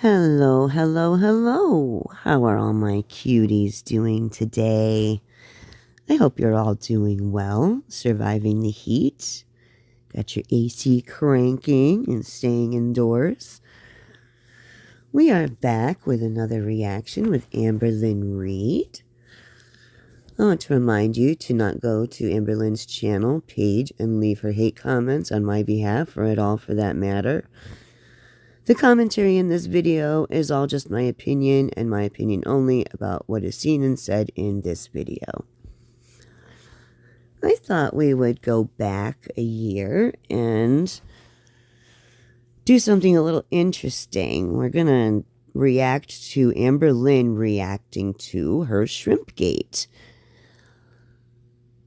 Hello, hello, hello. How are all my cuties doing today? I hope you're all doing well, surviving the heat. Got your AC cranking and staying indoors. We are back with another reaction with Amberlynn Reid. I want to remind you to not go to Amberlynn's channel page and leave her hate comments on my behalf or at all for that matter. The commentary in this video is all just my opinion and my opinion only about what is seen and said in this video. I thought we would go back a year and do something a little interesting. We're going to react to Amberlynn reacting to her Shrimpgate.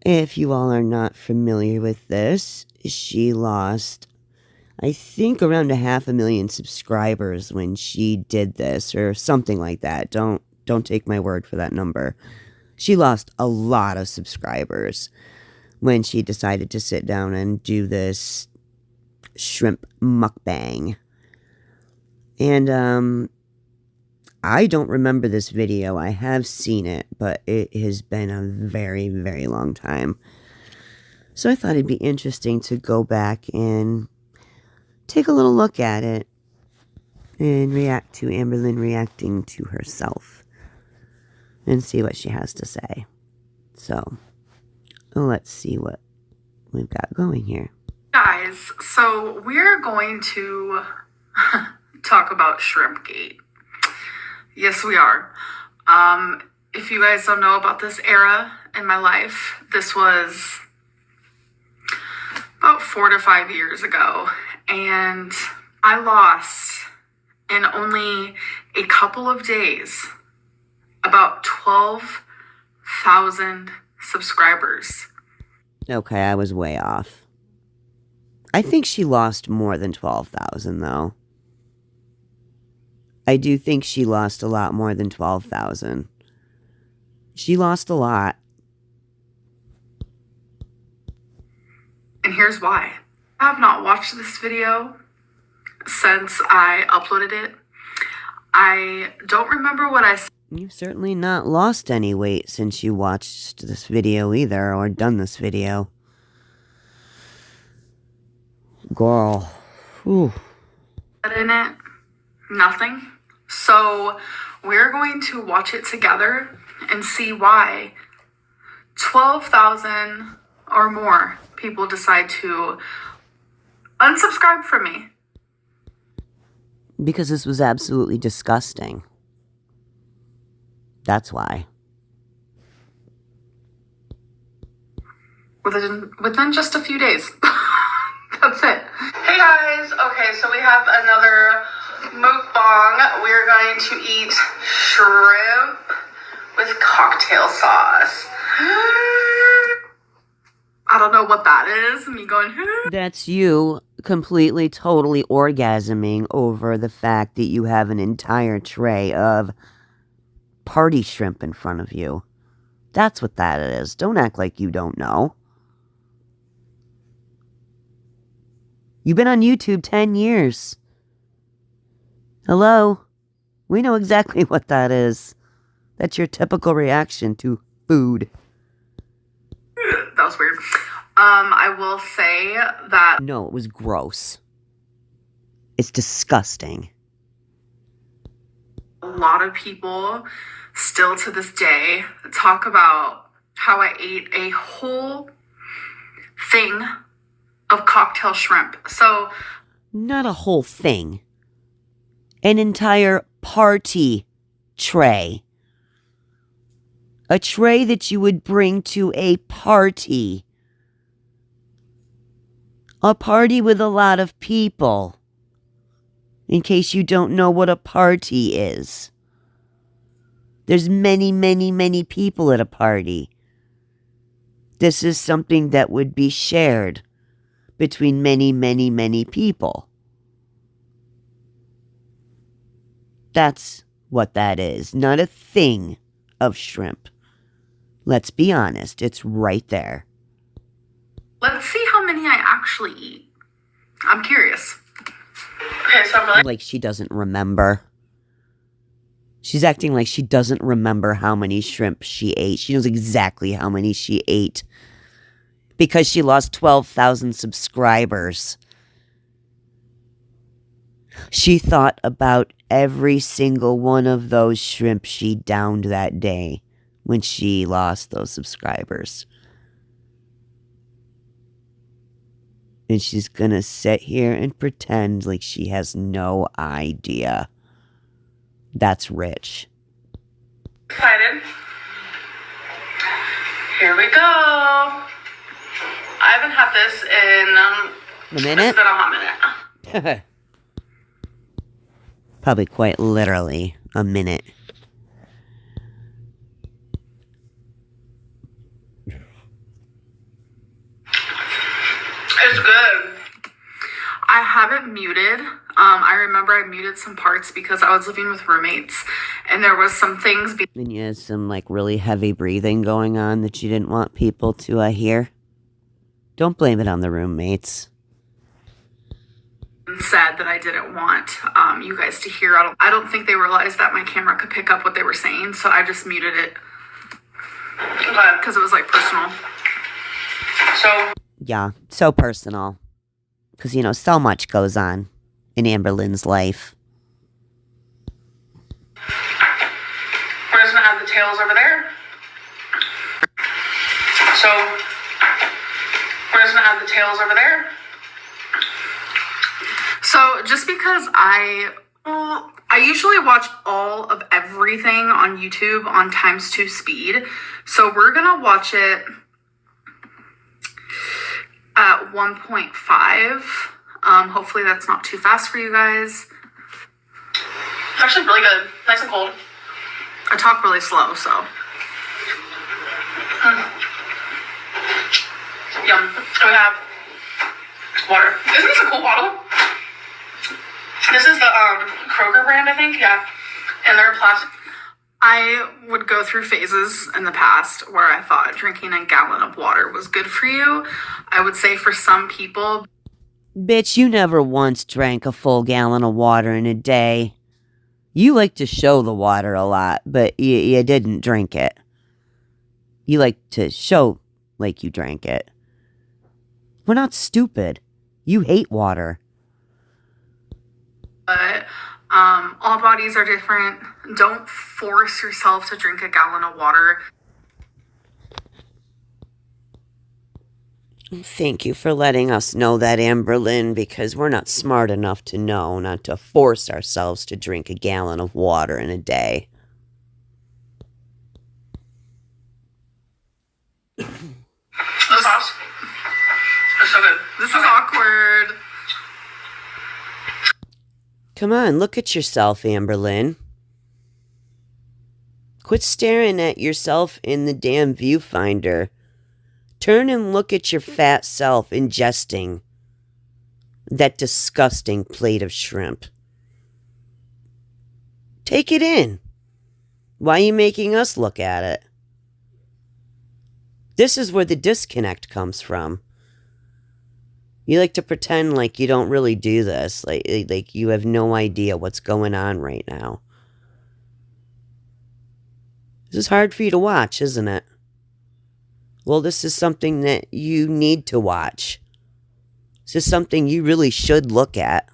If you all are not familiar with this, she lost, I think, around 500,000 subscribers when she did this, or something like that. Don't take my word for that number. She lost a lot of subscribers when she decided to sit down and do this shrimp mukbang. And I don't remember this video. I have seen it, but it has been a very, very long time. So I thought it'd be interesting to go back and take a little look at it and react to Amberlynn reacting to herself and see what she has to say. So let's see what we've got going here. Guys, so we're going to talk about Shrimpgate. Yes, we are. If you guys don't know about this era in my life, this was about 4 to 5 years ago. And I lost in only a couple of days about 12,000 subscribers. Okay, I was way off. I think she lost more than 12,000 though. I do think she lost a lot more than 12,000. She lost a lot. And here's why. I have not watched this video since I uploaded it. I don't remember what I said. You've certainly not lost any weight since you watched this video either, or done this video. Girl. Whew. In it, nothing. So we're going to watch it together and see why 12,000 or more people decide to unsubscribe from me. Because this was absolutely disgusting. That's why. Within just a few days. That's it. Hey guys, okay, so we have another mukbang. We're going to eat shrimp with cocktail sauce. I don't know what that is. Me going, That's you completely, totally orgasming over the fact that you have an entire tray of party shrimp in front of you. That's what that is. Don't act like you don't know. You've been on YouTube 10 years. Hello? We know exactly what that is. That's your typical reaction to food. That was weird. I will say that... No, it was gross. It's disgusting. A lot of people still to this day talk about how I ate a whole thing of cocktail shrimp. So, not a whole thing. An entire party tray. A tray that you would bring to a party. A party with a lot of people. In case you don't know what a party is. There's many, many, many people at a party. This is something that would be shared between many, many, many people. That's what that is. Not a thing of shrimp. Let's be honest. It's right there. Let's see how many I actually eat. I'm curious. Okay, so I'm really... Like she doesn't remember. She's acting like she doesn't remember how many shrimp she ate. She knows exactly how many she ate. Because she lost 12,000 subscribers. She thought about every single one of those shrimp she downed that day when she lost those subscribers. And she's gonna sit here and pretend like she has no idea. That's rich. Excited. Here we go. I haven't had this in A minute? It's been a hot minute. Probably quite literally a minute. It's good. I have it muted. I remember I muted some parts because I was living with roommates and there was some things And you had some like really heavy breathing going on that you didn't want people to hear. Don't blame it on the roommates. said that I didn't want you guys to hear. I don't think they realized that my camera could pick up what they were saying, so I just muted it because it was like personal. So Yeah, so personal. Because, you know, so much goes on in Amberlynn's life. we're just gonna add the tails over there. So we're just gonna add the tails over there. So just because I usually watch all of everything on YouTube on ×2 speed. So we're gonna watch it at 1.5. Hopefully that's not too fast for you guys. It's actually really good. Nice and cold. I talk really slow, so. Yum. And we have water. Isn't this a cool bottle? This is the Kroger brand, I think. Yeah. And they're plastic. I would go through phases in the past where I thought drinking a gallon of water was good for you. I would say for some people. Bitch, you never once drank a full gallon of water in a day. You like to show the water a lot, but you didn't drink it. You like to show like you drank it. We're not stupid. You hate water. But all bodies are different. Don't force yourself to drink a gallon of water. Thank you for letting us know that, Amberlynn, because we're not smart enough to know not to force ourselves to drink a gallon of water in a day. The sauce is so good. This is awkward. Come on, look at yourself, Amberlynn. Quit staring at yourself in the damn viewfinder. Turn and look at your fat self ingesting that disgusting plate of shrimp. Take it in. Why are you making us look at it? This is where the disconnect comes from. You like to pretend like you don't really do this, like you have no idea what's going on right now. This is hard for you to watch, isn't it? Well, this is something that you need to watch. This is something you really should look at.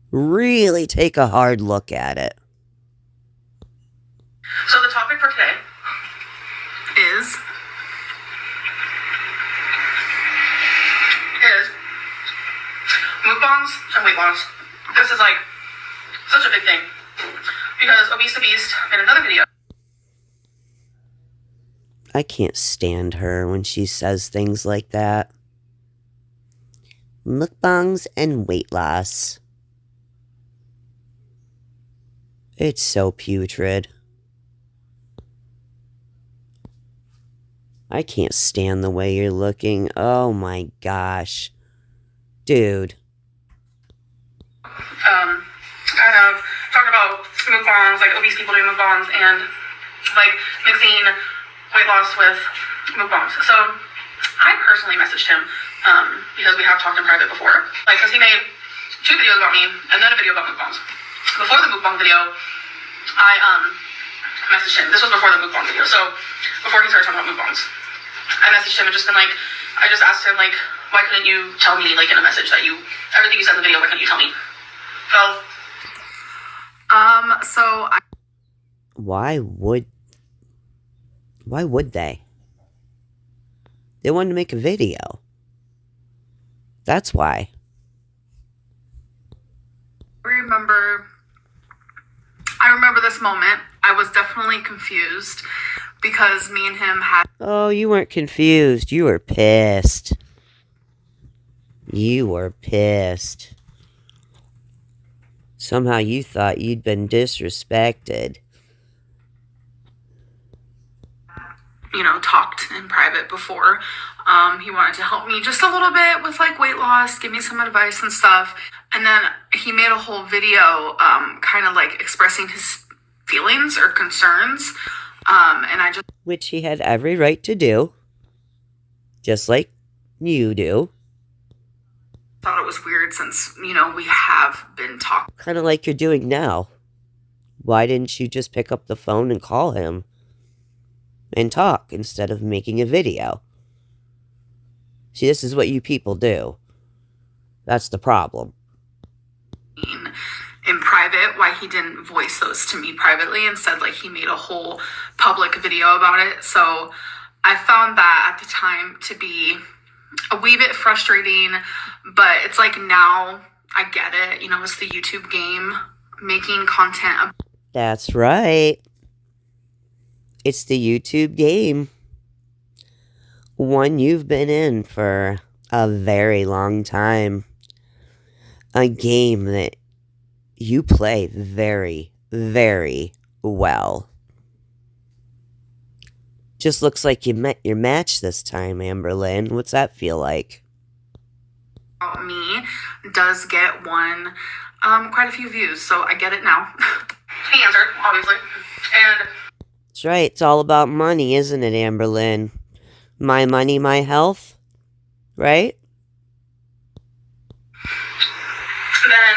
Really take a hard look at it. So the topic for today is mukbangs and weight loss. This is like such a big thing because Obese the Beast made another video. I can't stand her when she says things like that. Mukbangs and weight loss. It's so putrid. I can't stand the way you're looking. Oh my gosh. Dude. Kind of talking about mukbangs, like obese people doing mukbangs, and like mixing weight loss with mukbangs. So I personally messaged him because we have talked in private before, because he made 2 videos about me and then a video about mukbangs. Before the mukbang video, I messaged him. This was before the mukbang video, so before he started talking about mukbangs, I messaged him and just been like, I just asked him like, why couldn't you tell me like in a message that everything you said in the video, why couldn't you tell me? So Why would they? They wanted to make a video. That's why. I remember this moment. I was definitely confused because me and him had... Oh, you weren't confused. You were pissed. You were pissed. Somehow you thought you'd been disrespected. Talked in private before. He wanted to help me just a little bit with like weight loss, give me some advice and stuff. And then he made a whole video kind of like expressing his feelings or concerns. And I just... Which he had every right to do. Just like you do. Thought it was weird since, we have been talking. Kind of like you're doing now. Why didn't you just pick up the phone and call him? And talk instead of making a video. See, this is what you people do. That's the problem. In private, why he didn't voice those to me privately. Instead, like, he made a whole public video about it. So I found that at the time to be a wee bit frustrating. But it's like now I get it. It's the YouTube game, making content. That's right. It's the YouTube game. One you've been in for a very long time. A game that you play very, very well. Just looks like you met your match this time, Amberlynn. What's that feel like? Me does get quite a few views, so I get it now. He answered, obviously. And... That's right, it's all about money, isn't it, Amberlynn? My money, my health, right? Then,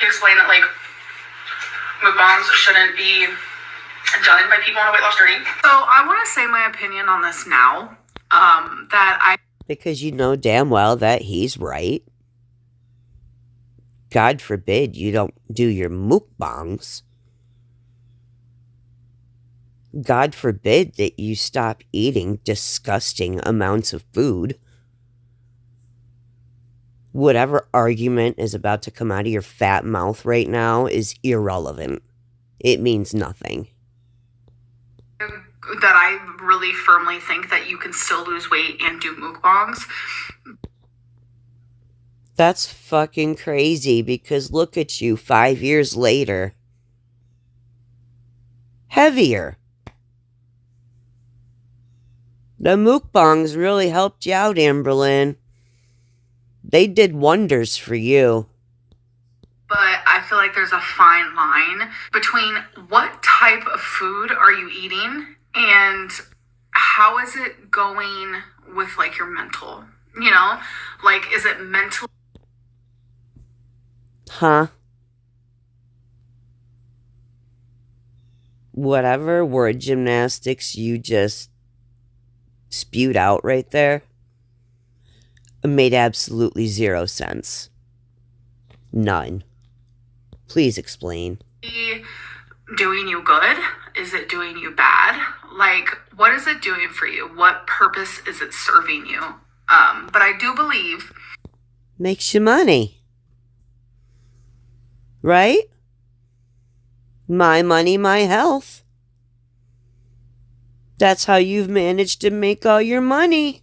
he explained that, like, mukbangs shouldn't be done by people on a weight loss journey. So, I want to say my opinion on this now, Because you know damn well that he's right. God forbid you don't do your mukbangs. God forbid that you stop eating disgusting amounts of food. Whatever argument is about to come out of your fat mouth right now is irrelevant. It means nothing. That I really firmly think that you can still lose weight and do mukbangs. That's fucking crazy because look at you 5 years later. Heavier. The mukbangs really helped you out, Amberlynn. They did wonders for you. But I feel like there's a fine line between what type of food are you eating and how is it going with like your mental, Like, is it mental? Huh? Whatever word gymnastics you just spewed out right there made absolutely 0 sense. None. Please explain. Doing you good? Is it doing you bad? Like, what is it doing for you? What purpose is it serving you? But I do believe... Makes you money. Right? My money, my health. That's how you've managed to make all your money.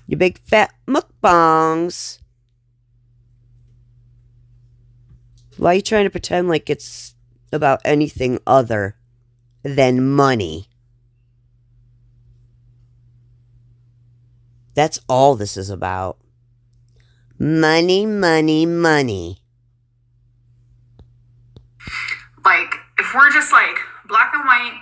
You big fat mukbangs. Why are you trying to pretend like it's about anything other than money? That's all this is about. Money, money, money. Like, if we're just like black and white,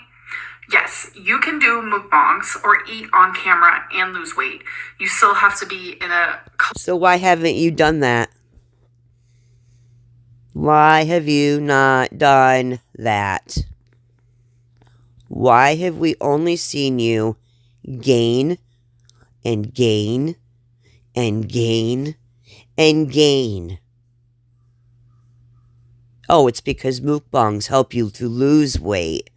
yes, you can do mukbangs or eat on camera and lose weight. You still have to be in a... So why haven't you done that? Why have you not done that? Why have we only seen you gain and gain and gain and gain? Oh, it's because mukbangs help you to lose weight.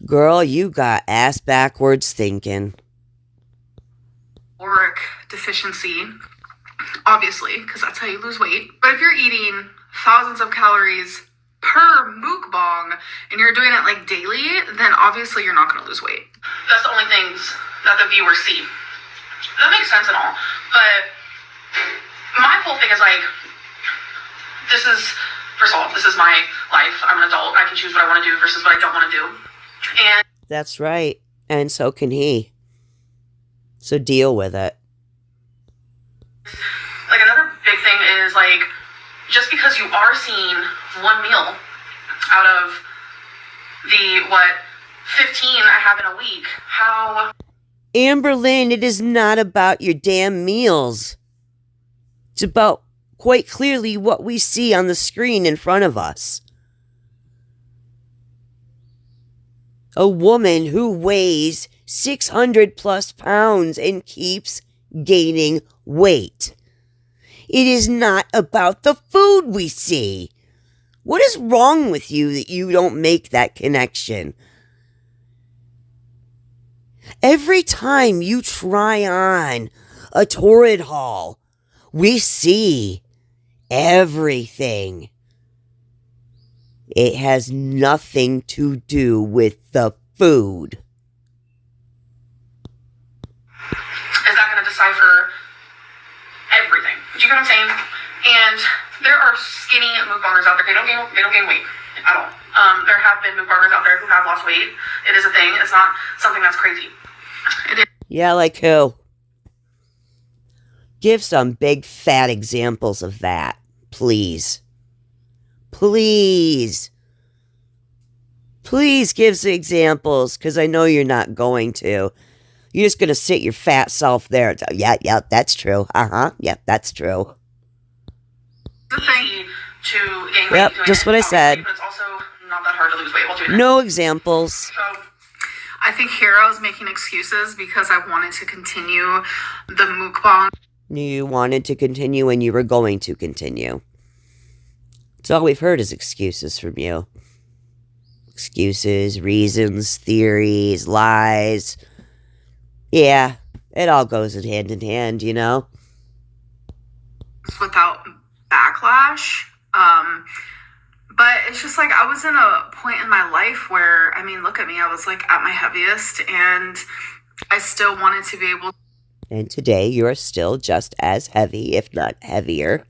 Girl, you got ass backwards thinking. caloric deficiency, obviously, because that's how you lose weight. But if you're eating thousands of calories per mukbang and you're doing it like daily, then obviously you're not going to lose weight. That's the only things that the viewers see. That makes sense and all. But my whole thing is like, first of all, this is my life. I'm an adult. I can choose what I want to do versus what I don't want to do. And That's right. And so can he. So deal with it. like another big thing is like, just because you are seeing one meal out of the 15 I have in a week, how Amberlynn, it is not about your damn meals. It's about quite clearly what we see on the screen in front of us. A woman who weighs 600 plus pounds and keeps gaining weight. It is not about the food we see. What is wrong with you that you don't make that connection? Every time you try on a torrid haul, we see everything. It has nothing to do with the food. is that going to decipher everything? Do you get what I'm saying? And there are skinny mukbangers out there. They don't gain weight at all. There have been mukbangers out there who have lost weight. It is a thing. It's not something that's crazy. It is. Yeah, like who? Give some big fat examples of that, please. Please. Please give some examples, because I know you're not going to. You're just going to sit your fat self there and say, yeah, that's true. Yep, that's true. Easy to gain weight. Yep, just what I said. But it's also not that hard to lose weight while doing it. No examples. So, I think Hero is making excuses because I wanted to continue the mukbang. You wanted to continue and you were going to continue. It's all we've heard is excuses from you. Excuses, reasons, theories, lies. Yeah, it all goes hand in hand, you know? Without backlash. But it's just like I was in a point in my life where, I mean, look at me, I was like at my heaviest and I still wanted to be able to. And today you are still just as heavy, if not heavier.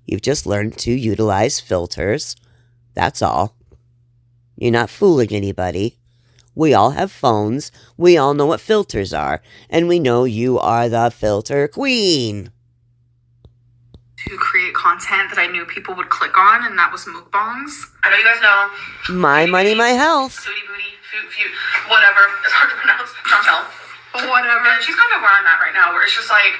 You've just learned to utilize filters. That's all. You're not fooling anybody. We all have phones. We all know what filters are. And we know you are the filter queen. To create content that I knew people would click on, and that was mukbangs. I know you guys know. My money, my health. Booty, food, whatever. It's hard to pronounce. Chantel. Whatever. And she's kind of where I'm at right now, where it's just like,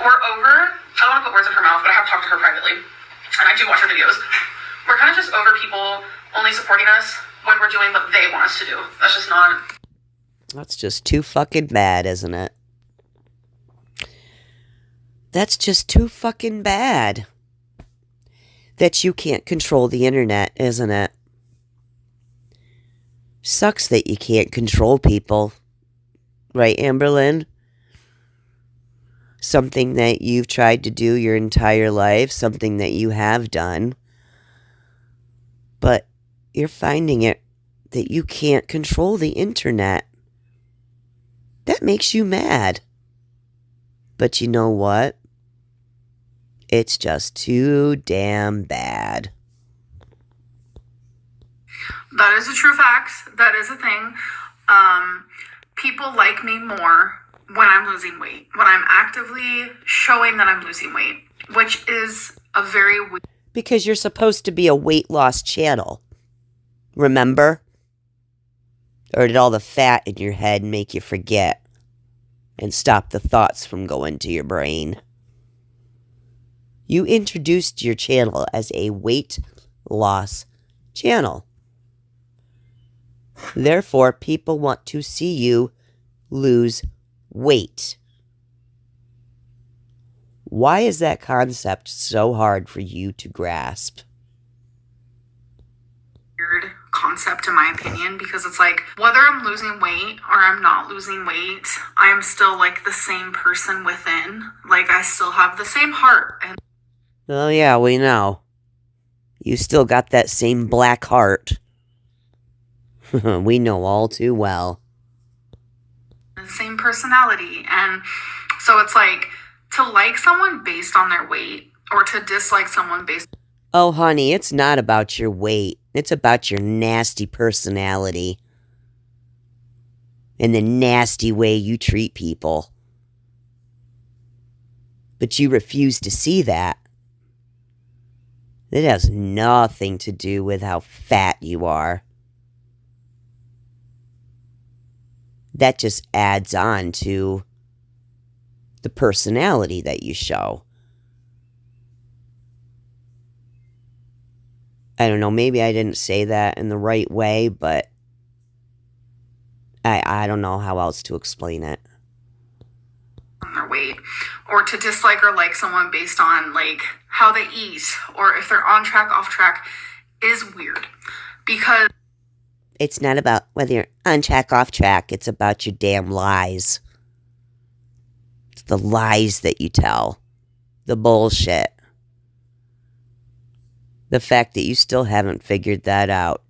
we're over, I don't want to put words in her mouth, but I have talked to her privately, and I do watch her videos. We're kind of just over people only supporting us when we're doing what they want us to do. That's just not. That's just too fucking bad, isn't it? That's just too fucking bad. That you can't control the internet, isn't it? Sucks that you can't control people. Right, Amberlynn? Something that you've tried to do your entire life, something that you have done. But you're finding it that you can't control the internet. That makes you mad. But you know what? It's just too damn bad. That is a true fact. That is a thing. People like me more when I'm losing weight, when I'm actively showing that I'm losing weight, which is a very weird. Because you're supposed to be a weight loss channel. Remember? Or did all the fat in your head make you forget? and stop the thoughts from going to your brain. You introduced your channel as a weight loss channel. Therefore, people want to see you lose weight. Why is that concept so hard for you to grasp? Weird concept in my opinion, because it's like whether I'm losing weight or I'm not losing weight, I am still like the same person within. Like I still have the same heart and Oh yeah, we know. You still got that same black heart. We know all too well. the same personality. And so it's like to like someone based on their weight or to dislike someone based. Oh honey, it's not about your weight. It's about your nasty personality. And the nasty way you treat people. But you refuse to see that. It has nothing to do with how fat you are. That just adds on to the personality that you show. I don't know, maybe I didn't say that in the right way, but I don't know how else to explain it. On their weight, or to dislike or like someone based on like how they eat or if they're on track, off track is weird because It's not about whether you're on track, off track. It's about your damn lies. It's the lies that you tell. The bullshit. The fact that you still haven't figured that out.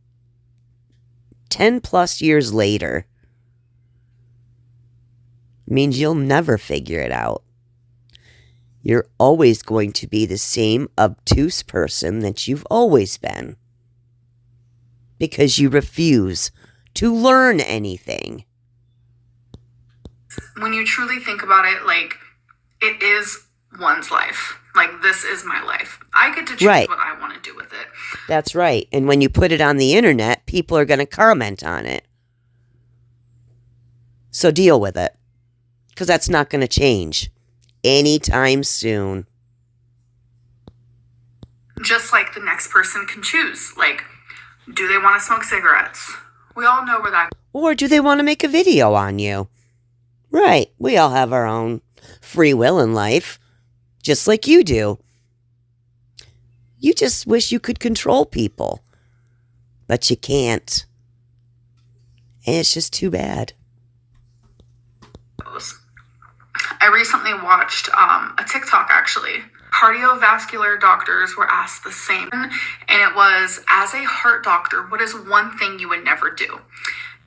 10 plus years later means you'll never figure it out. You're always going to be the same obtuse person that you've always been. Because you refuse to learn anything. when you truly think about it, like it is one's life. Like this is my life. I get to choose Right. what I want to do with it. That's right. And when you put it on the internet, people are going to comment on it. So deal with it. Because that's not going to change anytime soon. Just like the next person can choose. Like, do they want to smoke cigarettes? We all know where that. Or do they want to make a video on you? Right. We all have our own free will in life. Just like you do. You just wish you could control people. But you can't. And it's just too bad. Goes. I recently watched a TikTok actually. Cardiovascular doctors were asked the same, and it was, as a heart doctor, what is one thing you would never do?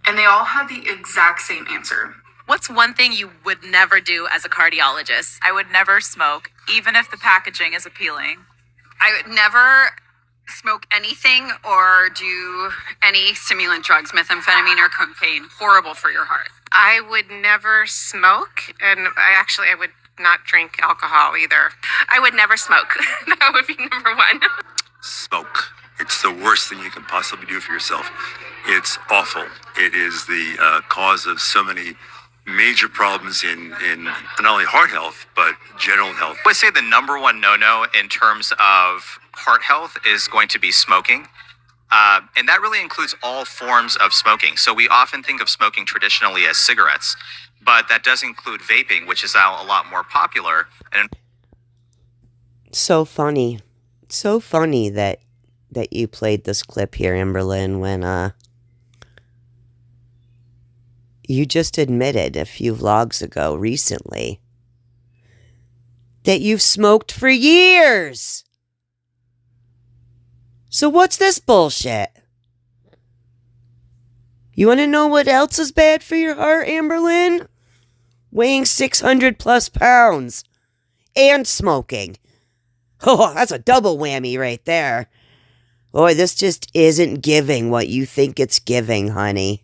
And they all had the exact same answer. What's one thing you would never do as a cardiologist? I would never smoke, even if the packaging is appealing. I would never smoke anything or do any stimulant drugs, methamphetamine or cocaine. Horrible for your heart. I would never smoke, and I would not drink alcohol either. I would never smoke. That would be number one. Smoke. It's the worst thing you can possibly do for yourself. It's awful. It is the cause of so many major problems in not only heart health, but general health. I would say the number one no-no in terms of heart health is going to be smoking. And that really includes all forms of smoking. So we often think of smoking traditionally as cigarettes, but that does include vaping, which is now a lot more popular. And So funny. So funny that you played this clip here, Amberlynn, when you just admitted a few vlogs ago recently that you've smoked for years. So what's this bullshit? You want to know what else is bad for your heart, Amberlynn? Weighing 600 plus pounds. And smoking. Oh, that's a double whammy right there. Boy, this just isn't giving what you think it's giving, honey.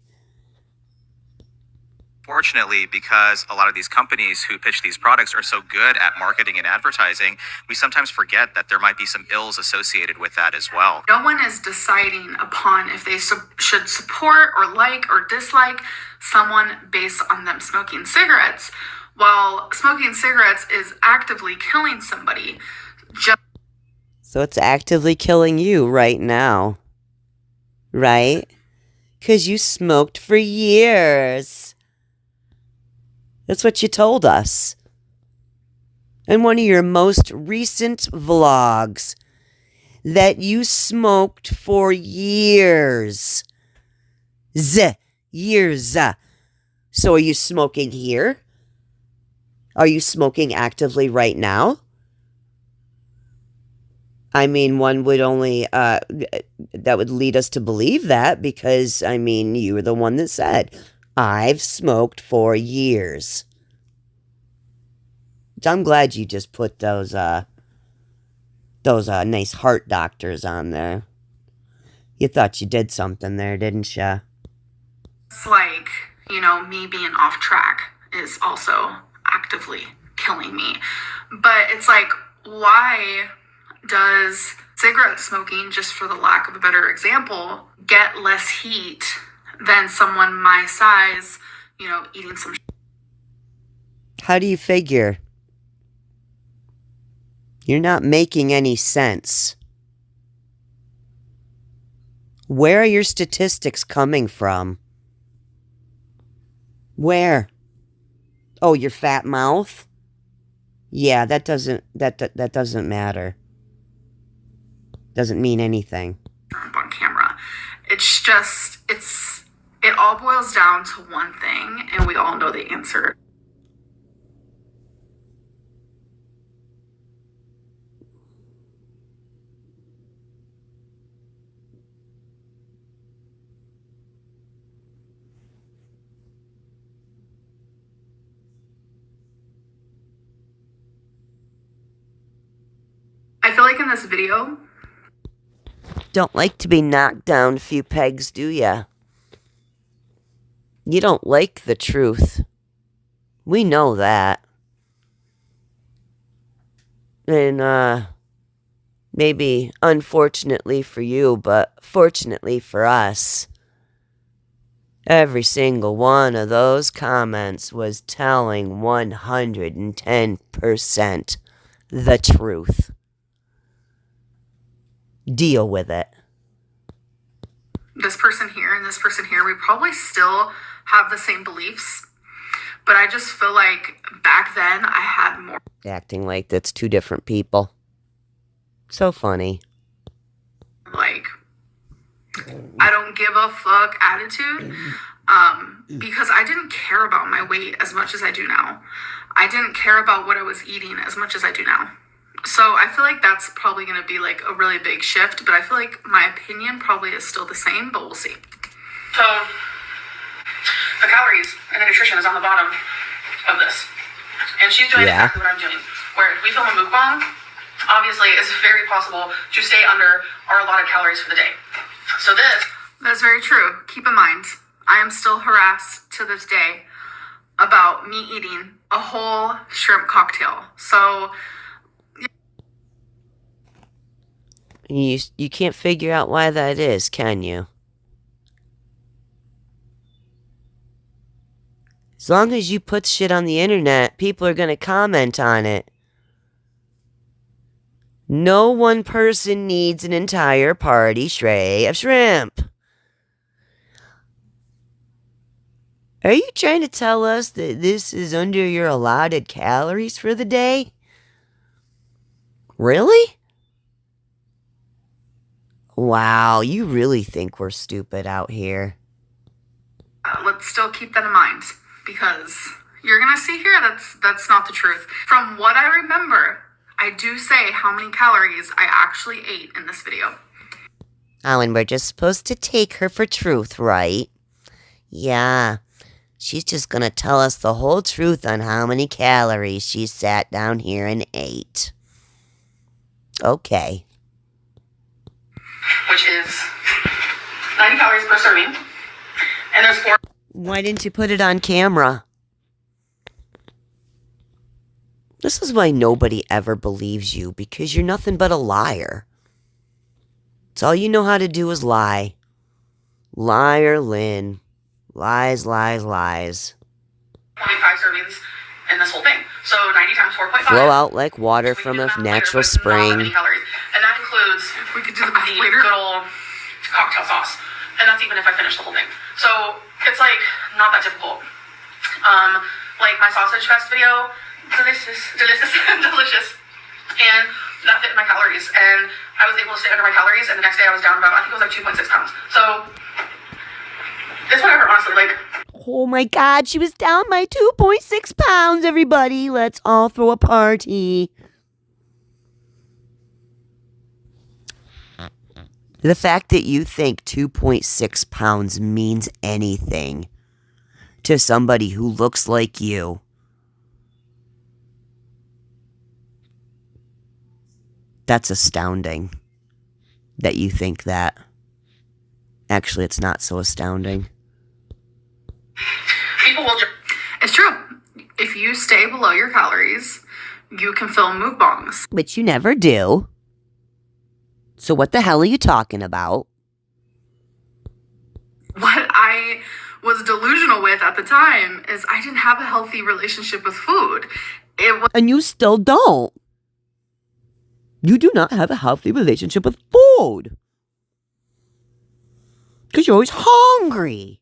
fortunately, because a lot of these companies who pitch these products are so good at marketing and advertising, we sometimes forget that there might be some ills associated with that as well. No one is deciding upon if they should support or like or dislike someone based on them smoking cigarettes. while smoking cigarettes is actively killing somebody. So it's actively killing you right now. Right? Because you smoked for years. That's what you told us. In one of your most recent vlogs. That you smoked for years. Years. So are you smoking here? Are you smoking actively right now? I mean, one would only, that would lead us to believe that because, I mean, you were the one that said, I've smoked for years. I'm glad you just put those nice heart doctors on there. You thought you did something there, didn't you? It's like, me being off track is also actively killing me. But it's like, why does cigarette smoking, just for the lack of a better example, get less heat than someone my size, eating some... How do you figure? You're not making any sense. Where are your statistics coming from? Where? Oh, your fat mouth? Yeah, that doesn't matter. Doesn't mean anything. On camera. It's just, it all boils down to one thing, and we all know the answer. I feel like in this video, don't like to be knocked down a few pegs, do ya? You don't like the truth. We know that. And, maybe unfortunately for you, but fortunately for us, every single one of those comments was telling 110% the truth. Deal with it. This person here and this person here, we probably still have the same beliefs, but I just feel like back then I had more... Acting like that's two different people. So funny. Like, I don't give a fuck attitude, because I didn't care about my weight as much as I do now. I didn't care about what I was eating as much as I do now. So I feel like that's probably going to be like a really big shift, but I feel like my opinion probably is still the same, but we'll see. So the calories and the nutrition is on the bottom of this. And she's doing exactly what I'm doing. Where if we film a mukbang, obviously it's very possible to stay under our allotted calories for the day. So that's very true. Keep in mind, I am still harassed to this day about me eating a whole shrimp cocktail. So you can't figure out why that is, can you? As long as you put shit on the internet, people are going to comment on it. No one person needs an entire party tray of shrimp. Are you trying to tell us that this is under your allotted calories for the day? Really? Wow, you really think we're stupid out here. Let's still keep that in mind, because you're gonna see here that's not the truth. From what I remember, I do say how many calories I actually ate in this video. Oh, and we're just supposed to take her for truth, right? Yeah, she's just gonna tell us the whole truth on how many calories she sat down here and ate. Okay. Which is 90 calories per serving. And there's 4... Why didn't you put it on camera? This is why nobody ever believes you, because you're nothing but a liar. It's all you know how to do is lie. Liar Lynn. Lies, lies, lies. 25 servings in the this whole thing. So 90 times 4.5. Flow out like water from a natural spring. Calories. And that includes We could do the the good old cocktail sauce. And that's even if I finish the whole thing. So it's like not that difficult. Like my sausage fest video, delicious, delicious. And that fit my calories. And I was able to stay under my calories. And the next day I was down about, I think it was like 2.6 pounds. So it's whatever, honestly. Like, Oh my God, she was down by 2.6 pounds, everybody. Let's all throw a party. The fact that you think 2.6 pounds means anything to somebody who looks like you. That's astounding that you think that. Actually, it's not so astounding. people will just... It's true. If you stay below your calories, you can film mukbangs. Which you never do. So what the hell are you talking about? What I was delusional with at the time is I didn't have a healthy relationship with food. It was... And you still don't. You do not have a healthy relationship with food. Because you're always hungry.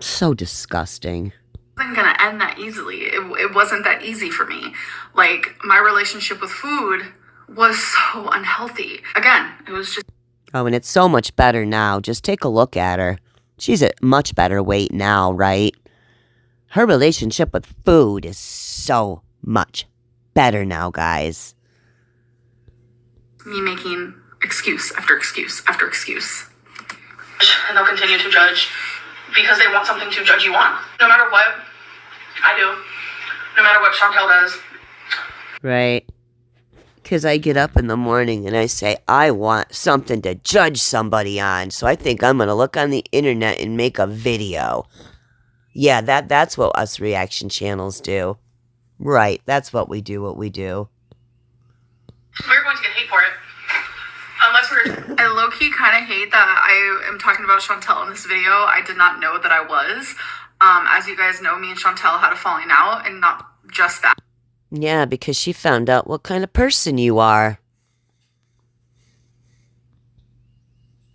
So disgusting. Wasn't going to end that easily. It wasn't that easy for me. Like, my relationship with food was so unhealthy. Again, it was just... Oh, and it's so much better now. Just take a look at her. She's at much better weight now, right? Her relationship with food is so much better now, guys. Me making excuse after excuse after excuse. And they'll continue to judge because they want something to judge you on. No matter what I do, no matter what Chantel does. Right. Because I get up in the morning and I say, I want something to judge somebody on. So I think I'm going to look on the internet and make a video. Yeah, that's what us reaction channels do. Right, that's what we do, We're going to get hate for it. Unless we're... I low-key kind of hate that I am talking about Chantel in this video. I did not know that I was. As you guys know, me and Chantel had a falling out, and not just that. Yeah, because she found out what kind of person you are.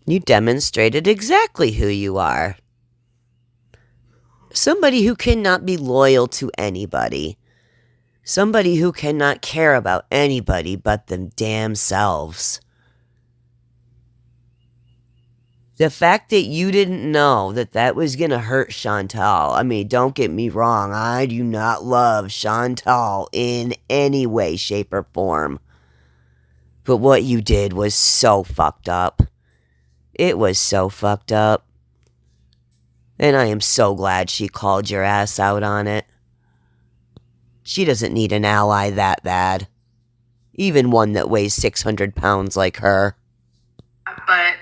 You demonstrated exactly who you are. Somebody who cannot be loyal to anybody. Somebody who cannot care about anybody but them damn selves. The fact that you didn't know that was going to hurt Chantal. I mean, don't get me wrong. I do not love Chantal in any way, shape, or form. But what you did was so fucked up. It was so fucked up. And I am so glad she called your ass out on it. She doesn't need an ally that bad. Even one that weighs 600 pounds like her. But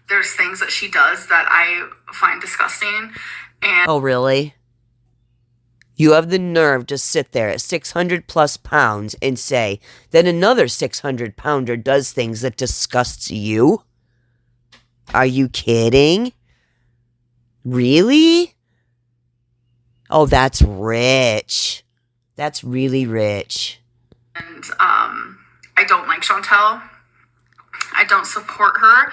there's things that she does that I find disgusting. And oh, really? You have the nerve to sit there at 600 plus pounds and say that another 600 pounder does things that disgusts you? Are you kidding? Really? Oh, that's rich. That's really rich. And I don't like Chantel. I don't support her.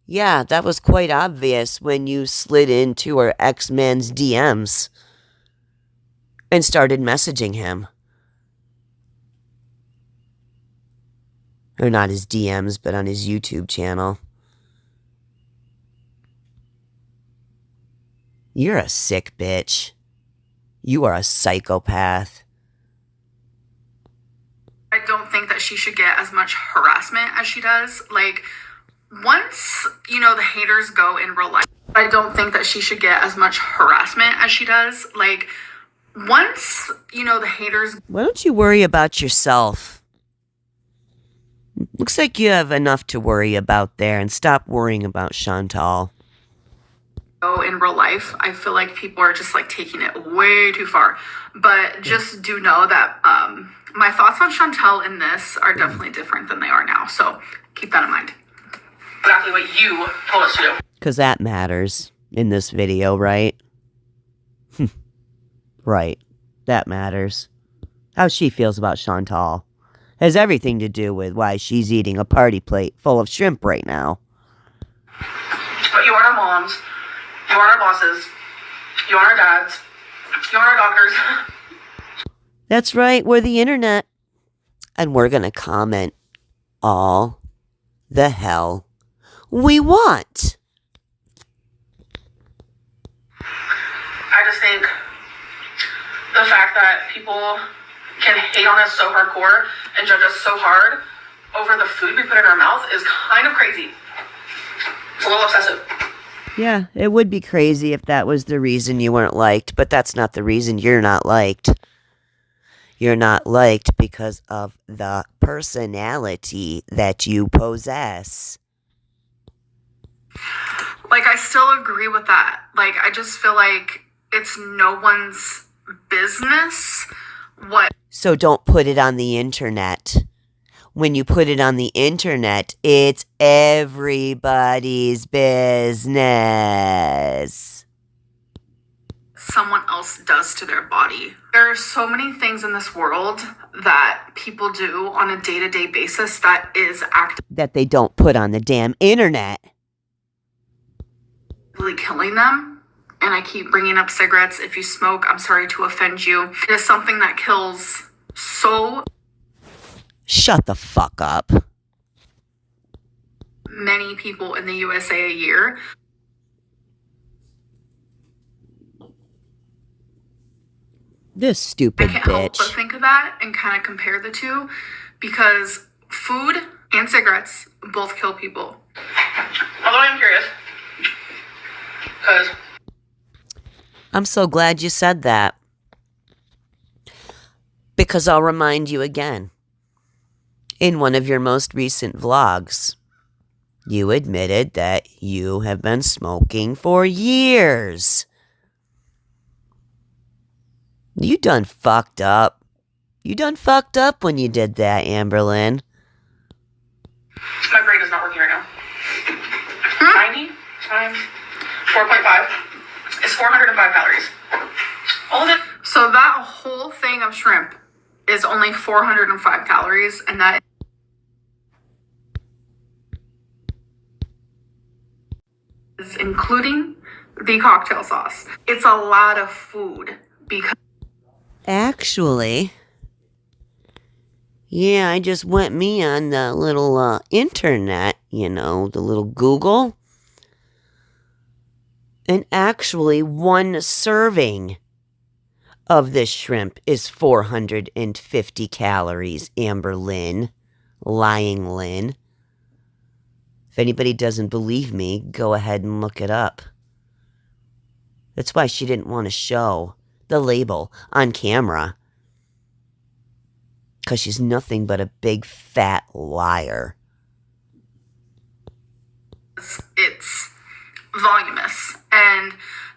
Yeah, that was quite obvious when you slid into her ex-man's DMs and started messaging him. Or not his DMs, but on his YouTube channel. You're a sick bitch. You are a psychopath. I don't think that she should get as much harassment as she does. Like, once, the haters go in real life, I don't think that she should get as much harassment as she does. Like, once, the haters... Why don't you worry about yourself? Looks like you have enough to worry about there, and stop worrying about Chantal. Go in real life, I feel like people are just, taking it way too far. But just do know that my thoughts on Chantel in this are definitely different than they are now. So keep that in mind. Exactly what you told us to do. Because that matters in this video, right? Right. That matters. How she feels about Chantal has everything to do with why she's eating a party plate full of shrimp right now. But you aren't our moms. You aren't our bosses. You aren't our dads. You aren't our doctors. That's right, we're the internet. And we're going to comment all the hell we want. I just think the fact that people can hate on us so hardcore and judge us so hard over the food we put in our mouth is kind of crazy. It's a little obsessive. Yeah, it would be crazy if that was the reason you weren't liked, but that's not the reason you're not liked. You're not liked because of the personality that you possess. Like, I still agree with that. Like, I just feel like it's no one's business what. So don't put it on the internet. When you put it on the internet, it's everybody's business. Someone else does to their body. There are so many things in this world that people do on a day-to-day basis that is That they don't put on the damn internet. actively killing them. And I keep bringing up cigarettes. If you smoke, I'm sorry to offend you. It is something that kills so Shut the fuck up. many people in the USA a year. This stupid I can't help but bitch. think of that and kind of compare the two because food and cigarettes both kill people. Although I'm curious, because I'm so glad you said that. Because I'll remind you again. In one of your most recent vlogs, you admitted that you have been smoking for years. You done fucked up. You done fucked up when you did that, Amberlynn. my brain is not working right now. 90 times 4.5 is 405 calories. All of it. So that whole thing of shrimp is only 405 calories, and that is including the cocktail sauce. It's a lot of food because Actually, yeah, I just went me on the little internet, the little Google. And actually, one serving of this shrimp is 450 calories, Amberlynn. Lying Lynn. If anybody doesn't believe me, go ahead and look it up. That's why she didn't want to show the label on camera. Because she's nothing but a big fat liar. it's voluminous, and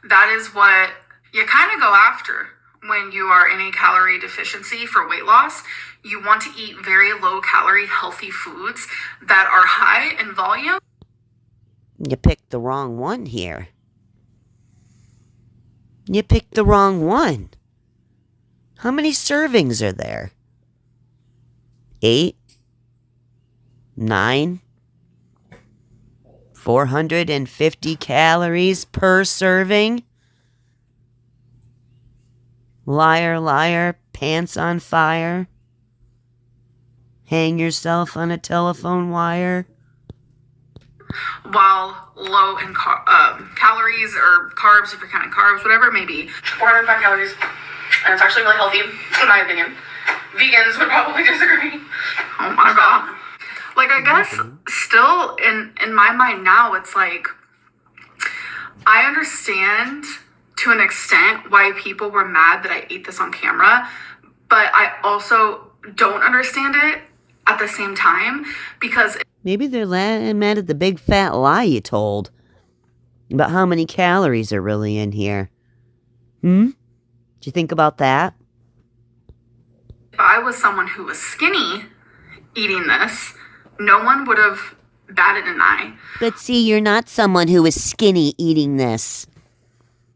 that is what you kind of go after when you are in a calorie deficiency for weight loss. You want to eat very low calorie healthy foods that are high in volume. You picked the wrong one here. You picked the wrong one. How many servings are there? 8? 9? 450 calories per serving? Liar, liar, pants on fire. Hang yourself on a telephone wire. While low in calories or carbs, if you're counting carbs, whatever it may be, 405 calories, and it's actually really healthy, in my opinion. Vegans would probably disagree. Oh my god. Like, I guess still in my mind now, it's like, I understand to an extent why people were mad that I ate this on camera, but I also don't understand it at the same time because Maybe they're mad at the big fat lie you told about how many calories are really in here. Did you think about that? if I was someone who was skinny eating this, no one would have batted an eye. But see, you're not someone who is skinny eating this.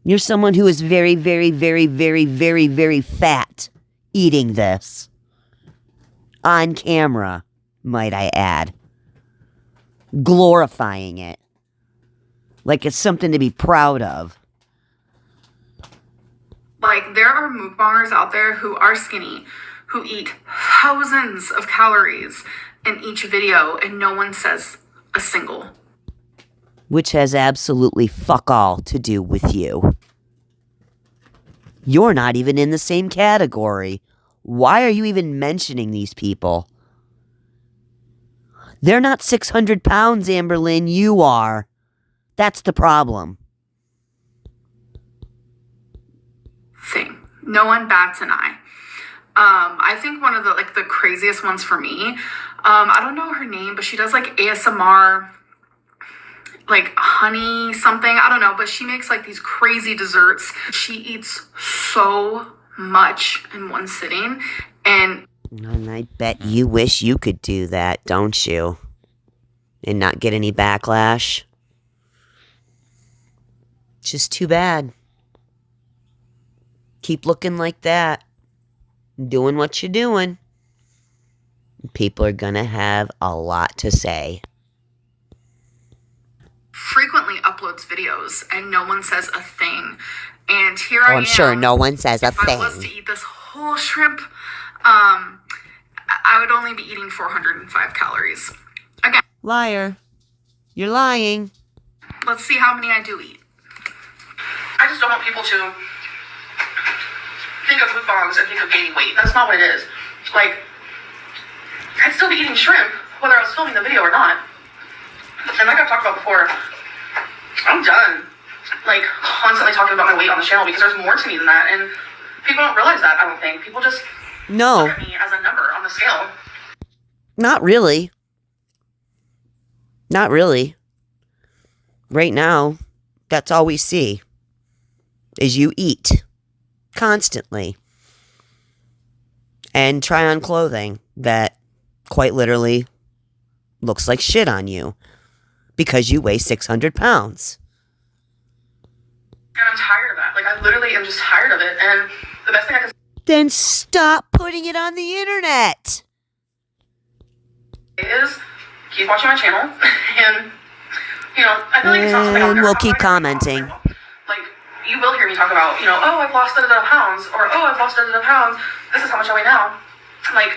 You're someone who is very, very, very, very, very, very fat eating this. On camera, might I add. Glorifying it. Like it's something to be proud of. Like, there are mukbangers out there who are skinny, who eat thousands of calories in each video, and no one says a single. Which has absolutely fuck all to do with you. You're not even in the same category. Why are you even mentioning these people? They're not 600 pounds, Amberlynn. You are. That's the problem. Thing. No one bats an eye. I think one of the craziest ones for me, I don't know her name, but she does like ASMR, like honey something, I don't know, but she makes like these crazy desserts. She eats so much in one sitting, and I bet you wish you could do that, don't you? And not get any backlash. Just too bad. Keep looking like that. Doing what you're doing. People are gonna have a lot to say. frequently uploads videos and no one says a thing. And here I am. I'm sure no one says a if thing. I was to eat this whole shrimp, I would only be eating 405 calories. Again, Liar. You're lying. let's see how many I do eat. I just don't want people to think of mukbangs and think of gaining weight. That's not what it is. Like, I'd still be eating shrimp whether I was filming the video or not. And like I've talked about before, I'm done like constantly talking about my weight on the channel because there's more to me than that, and people don't realize that. I don't think people just No, look at me as a number on the scale. not really. Not really. Right now, that's all we see. Is you eat. Constantly. And try on clothing that quite literally looks like shit on you. Because you weigh 600 pounds. And I'm tired of that. Like, I literally am just tired of it. And the best thing I can Then stop putting it on the internet. say is keep watching my channel. And, you know, I feel like it's not something I'll And never we'll talk keep about. commenting. Like, you will hear me talk about, you know, oh, I've lost da-da-da pounds. Or, oh, I've lost da-da-da pounds. This is how much I weigh now. Like,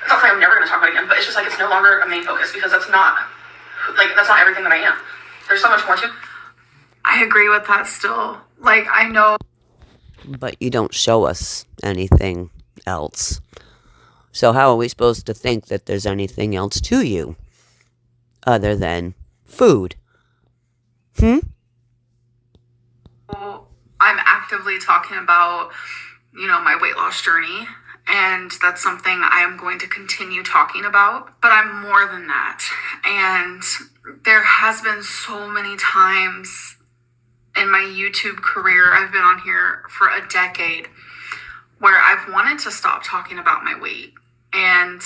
it's not something I'm never going to talk about again. But it's just like it's no longer a main focus because that's not everything that I am. There's so much more to. I agree with that still. Like, I know. But you don't show us anything else. So how are we supposed to think that there's anything else to you? Other than food. I'm actively talking about, you know, my weight loss journey. And that's something I am going to continue talking about. But I'm more than that. And there has been so many times in my YouTube career, I've been on here for a decade, where I've wanted to stop talking about my weight. And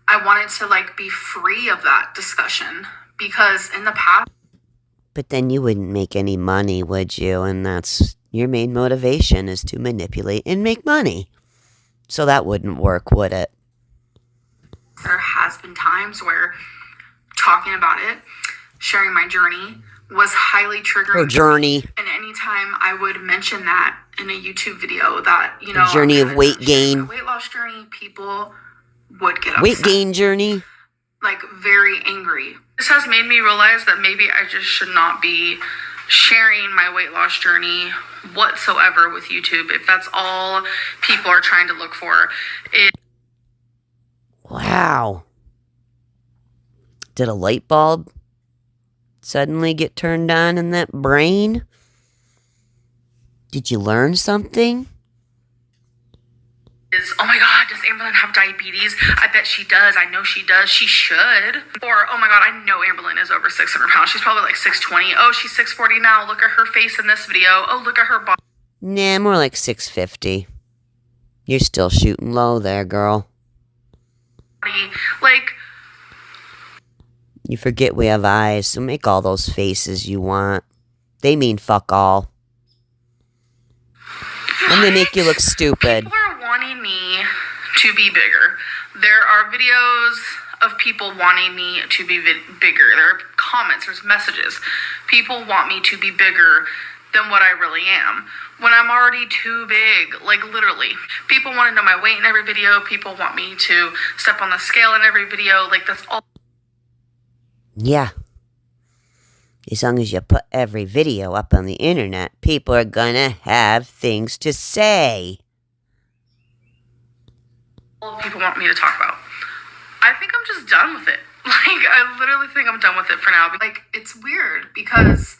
I wanted to, like, be free of that discussion. Because in the past, But then you wouldn't make any money, would you? And that's your main motivation is to manipulate and make money. So that wouldn't work, would it? there has been times where talking about it, sharing my journey, was highly triggering. Her journey. And anytime I would mention that in a YouTube video, that, you know, Journey I'm of weight sharing my gain. weight loss journey, people would get upset. Weight gain journey. Like, very angry. This has made me realize that maybe I just should not be sharing my weight loss journey whatsoever with YouTube if that's all people are trying to look for. Wow. Did a light bulb suddenly get turned on in that brain? Did you learn something? Is, oh my God, does Amberlynn have diabetes? I bet she does. I know she does. She should. Or, oh my God, I know Amberlynn is over 600 pounds. She's probably like 620. Oh, she's 640 now. Look at her face in this video. Oh, look at her body. Nah, more like 650. You're still shooting low there, girl. Like, You forget we have eyes, so make all those faces you want. They mean fuck all. I'm gonna make you look stupid. People are wanting me to be bigger. There are videos of people wanting me to be bigger. There are comments, there's messages. People want me to be bigger than what I really am, when I'm already too big, like literally. People want to know my weight in every video. People want me to step on the scale in every video. Like, that's all. Yeah. As long as you put every video up on the internet, people are gonna have things to say. All people want me to talk about. I think I'm just done with it. Like, I literally think I'm done with it for now. Like, it's weird because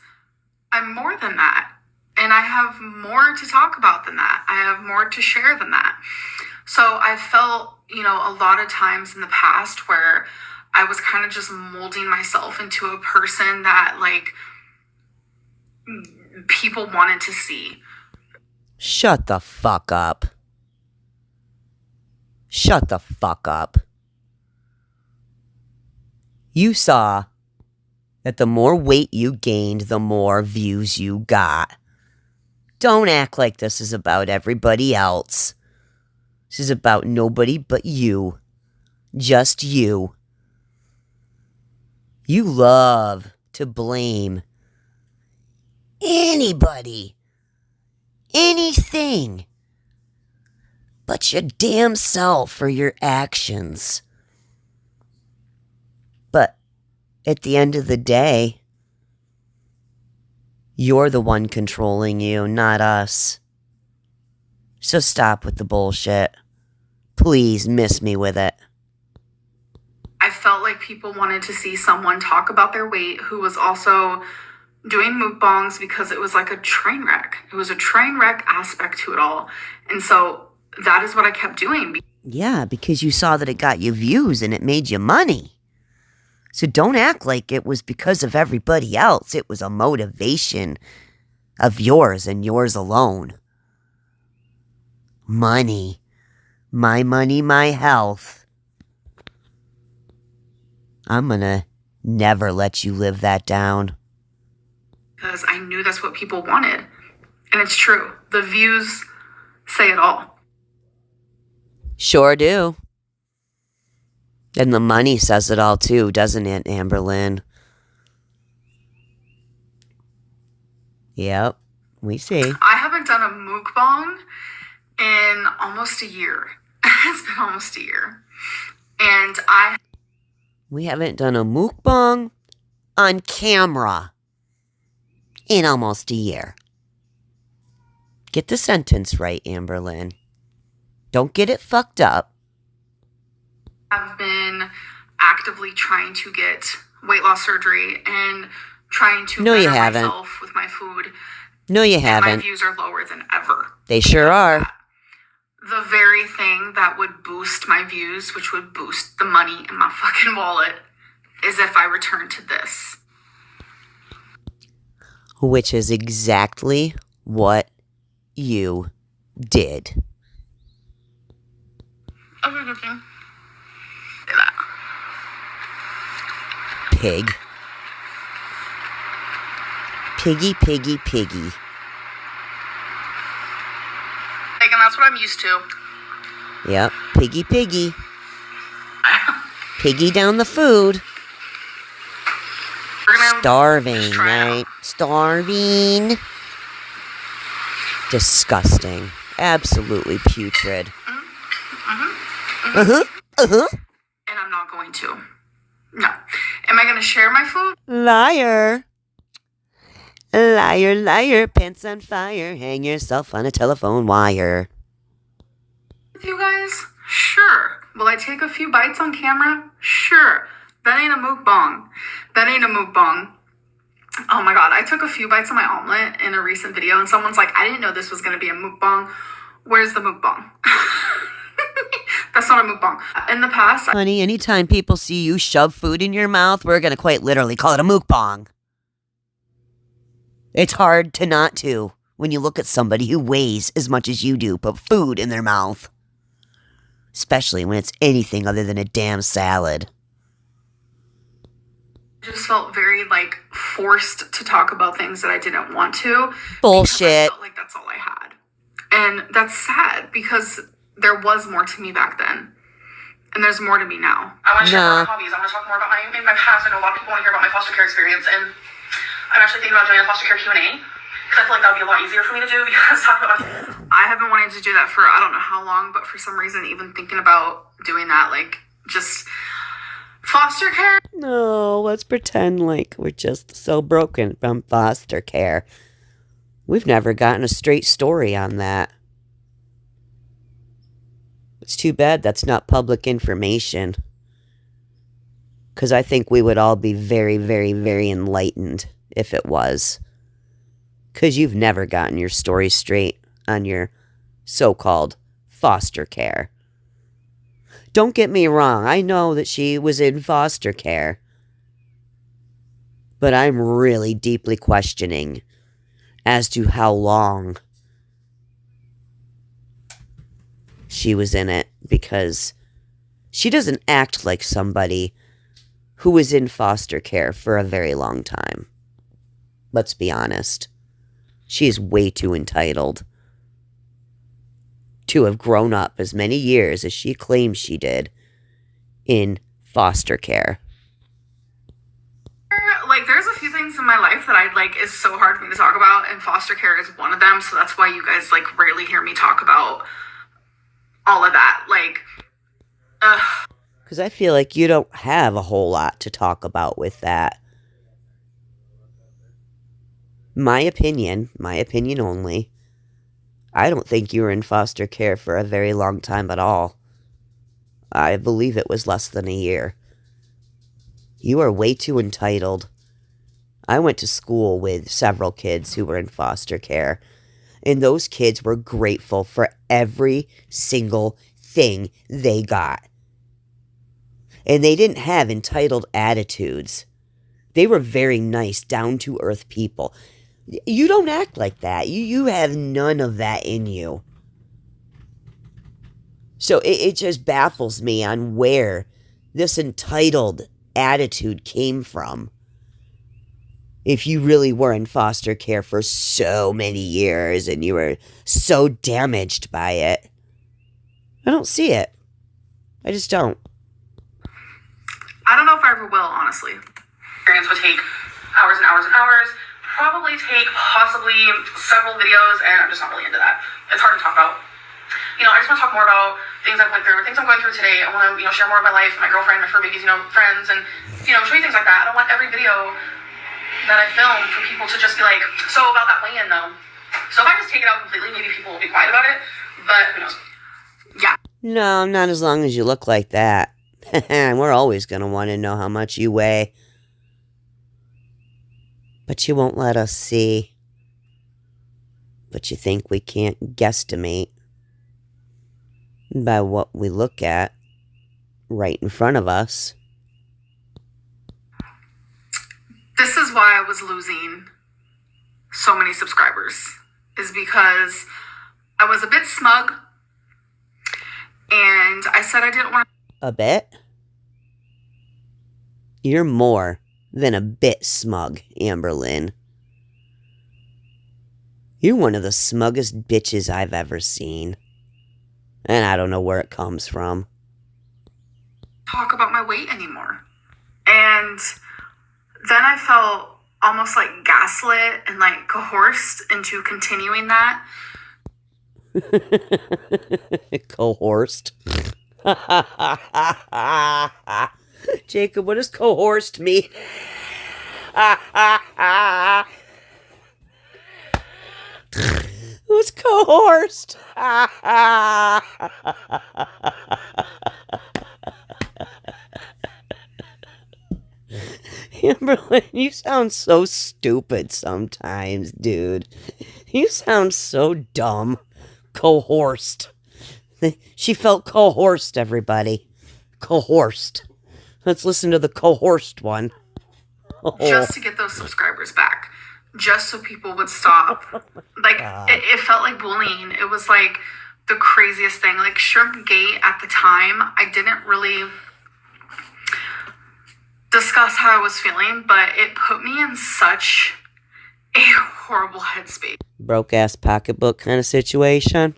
I'm more than that. And I have more to talk about than that. I have more to share than that. So I felt, a lot of times in the past where I was kind of just molding myself into a person that, like, people wanted to see. Shut the fuck up. Shut the fuck up. You saw that the more weight you gained, the more views you got. Don't act like this is about everybody else. This is about nobody but you. Just you. You love to blame anybody, anything, but your damn self for your actions. But at the end of the day, you're the one controlling you, not us. So stop with the bullshit. Please miss me with it. I felt like people wanted to see someone talk about their weight who was also doing mukbangs because it was like a train wreck. It was a train wreck aspect to it all. And so that is what I kept doing. Yeah, because you saw that it got you views and it made you money. So don't act like it was because of everybody else. It was a motivation of yours and yours alone. Money. My money, my health. I'm gonna never let you live that down. Because I knew that's what people wanted. And it's true. The views say it all. Sure do. And the money says it all too, doesn't it, Amberlynn? Yep, we see. I haven't done a mukbang in almost a year. It's been almost a year. And We haven't done a mukbang on camera in almost a year. Get the sentence right, Amberlynn. Don't get it fucked up. have been actively trying to get weight loss surgery and trying to No, you better haven't. myself with my food. No, you And my haven't. views are lower than ever. They sure are. The very thing that would boost my views, which would boost the money in my fucking wallet, is if I return to this. Which is exactly what you did. Okay, good thing. Say that. Pig. Piggy, piggy, piggy. Like, and that's what I'm used to. Yep, piggy, piggy. Piggy down the food. We're gonna Starving, just try it out. right? Starving. Disgusting. Absolutely putrid. Uh-huh. And I'm not going to. No. Am I going to share my food Liar. Liar, liar, pants on fire. Hang yourself on a telephone wire. with you guys? Sure. Will I take a few bites on camera? Sure. That ain't a mukbang. That ain't a mukbang. Oh my god, I took a few bites of my omelet in a recent video and someone's like, I didn't know this was going to be a mukbang. Where's the mukbang? That's not a mukbang. In the past, Honey, anytime people see you shove food in your mouth, we're going to quite literally call it a mukbang. It's hard to not to when you look at somebody who weighs as much as you do put food in their mouth. Especially when it's anything other than a damn salad. I just felt very, like, forced to talk about things that I didn't want to. Bullshit. Because I felt like that's all I had. And that's sad because there was more to me back then. And there's more to me now. I want to share more hobbies. I want to talk more about my past. I know a lot of people want to hear about my foster care experience. And I'm actually thinking about doing a foster care Q&A. Because I feel like that would be a lot easier for me to do because I have been wanting to do that for I don't know how long, but for some reason, even thinking about doing that, like, just foster care. No, let's pretend like we're just so broken from foster care. We've never gotten a straight story on that. It's too bad that's not public information. Because I think we would all be very, very, very enlightened if it was. Because you've never gotten your story straight on your so-called foster care. Don't get me wrong, I know that she was in foster care. But I'm really deeply questioning as to how long she was in it, because she doesn't act like somebody who was in foster care for a very long time. Let's be honest. She is way too entitled to have grown up as many years as she claims she did in foster care. Like, there's a few things in my life that is so hard for me to talk about, and foster care is one of them, so that's why you guys, rarely hear me talk about all of that. Because I feel like you don't have a whole lot to talk about with that. My opinion only, I don't think you were in foster care for a very long time at all. I believe it was less than a year. You are way too entitled. I went to school with several kids who were in foster care, and those kids were grateful for every single thing they got. And they didn't have entitled attitudes. They were very nice, down-to-earth people. You don't act like that. You have none of that in you. So it just baffles me on where this entitled attitude came from. If you really were in foster care for so many years and you were so damaged by it, I don't see it. I just don't. I don't know if I ever will, honestly. Experience would take hours and hours and hours. Probably take possibly several videos, and I'm just not really into that. It's hard to talk about. I just want to talk more about things I've went through, things I'm going through today. I want to, share more of my life, my girlfriend, my fur babies, friends, and, show you things like that. I don't want every video that I film for people to just be like, so about that weigh-in, though. So if I just take it out completely, maybe people will be quiet about it, but who knows? Yeah. No, not as long as you look like that. We're always going to want to know how much you weigh. But you won't let us see. But you think we can't guesstimate by what we look at right in front of us. This is why I was losing so many subscribers, is because I was a bit smug, and I said I didn't want to... A bit? You're more than a bit smug, Amberlynn. You're one of the smuggest bitches I've ever seen. And I don't know where it comes from. talk about my weight anymore. And then I felt almost gaslit and coerced into continuing that. Coerced. Jacob, what does coerced mean? Who's coerced? Amberlynn, you sound so stupid sometimes, dude. You sound so dumb. Coerced. She felt coerced, everybody. Coerced. Let's listen to the coerced one. Oh. Just to get those subscribers back. Just so people would stop. It felt like bullying. It was the craziest thing. Shrimp Gate at the time, I didn't really discuss how I was feeling, but it put me in such a horrible headspace. Broke ass pocketbook kind of situation.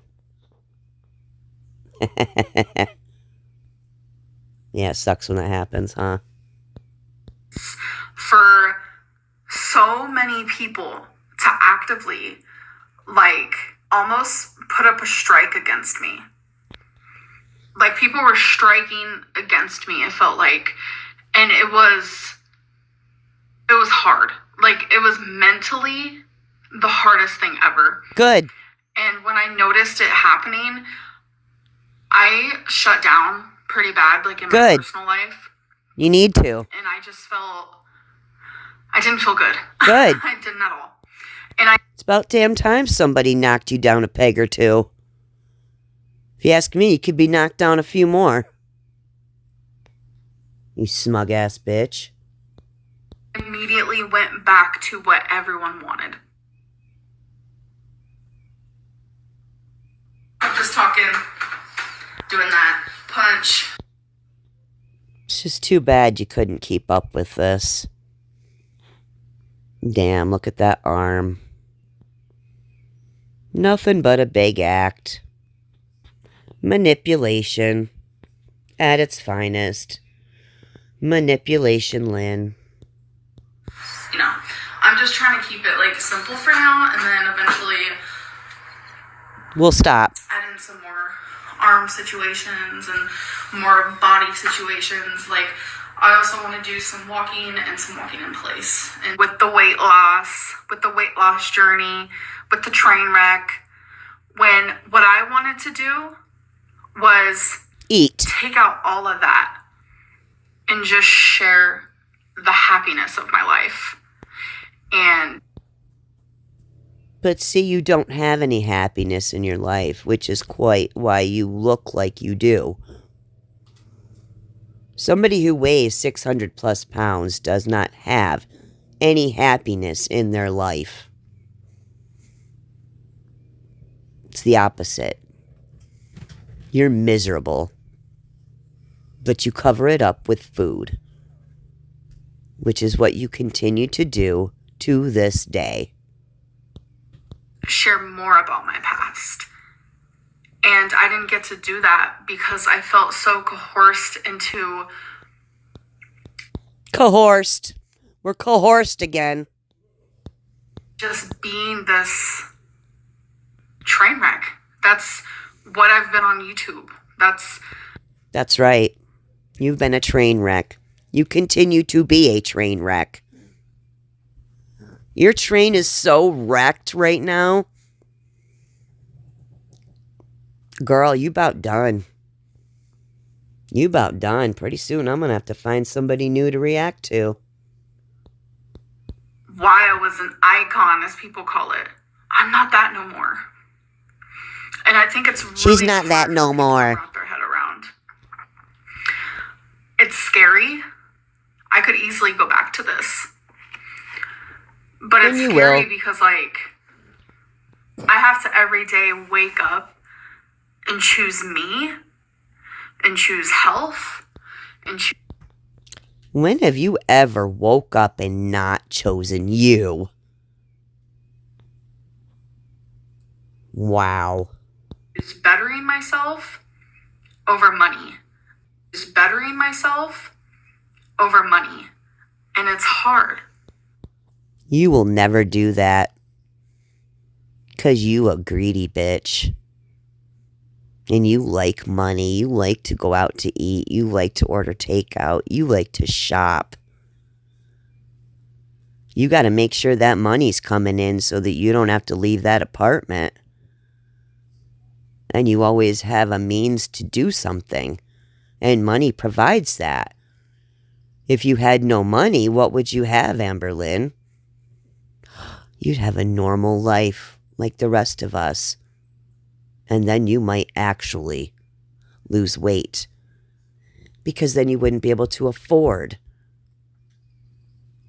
Yeah, it sucks when that happens, huh? For so many people to actively, like, almost put up a strike against me. Like, people were striking against me, it felt like. And it was hard. Like, it was mentally the hardest thing ever. Good. And when I noticed it happening, I shut down pretty bad, like, in my personal life. You need to. And I just I didn't feel good. Good. I didn't at all. It's about damn time somebody knocked you down a peg or two. If you ask me, you could be knocked down a few more. You smug ass bitch. Immediately went back to what everyone wanted. I'm just talking, doing that punch. It's just too bad you couldn't keep up with this. Damn, look at that arm. Nothing but a big act. Manipulation. At its finest. Manipulation, Lynn. You know, I'm just trying to keep it, like, simple for now, and then eventually We'll stop. add in some more arm situations and more body situations. Like, I also want to do some walking and some walking in place. And with the weight loss journey, with the train wreck, when what I wanted to do was Eat. take out all of that and just share the happiness of my life. And But see, you don't have any happiness in your life, which is quite why you look like you do. Somebody who weighs 600 plus pounds does not have any happiness in their life. It's the opposite. You're miserable. But you cover it up with food. Which is what you continue to do to this day. share more about my past. And I didn't get to do that because I felt so coerced into... Coerced. We're coerced again. just being this train wreck. That's what I've been on YouTube. That's right. You've been a train wreck. You continue to be a train wreck. Your train is so wrecked right now. Girl, you about done. You about done. Pretty soon I'm going to have to find somebody new to react to. why I was an icon, as people call it. I'm not that no more. And I think it's really She's not that hard no for people to more. wrap their head around. It's scary. I could easily go back to this. But And it's you scary will. because, like, I have to every day wake up and choose me and choose health and choose... When have you ever woke up and not chosen you? Wow. bettering myself over money. Just bettering myself over money. And it's hard. You will never do that. 'Cause you a greedy bitch. And you like money. You like to go out to eat. You like to order takeout. You like to shop. You got to make sure that money's coming in so that you don't have to leave that apartment. And you always have a means to do something. And money provides that. If you had no money, what would you have, Amberlynn? You'd have a normal life like the rest of us. And then you might actually lose weight. Because then you wouldn't be able to afford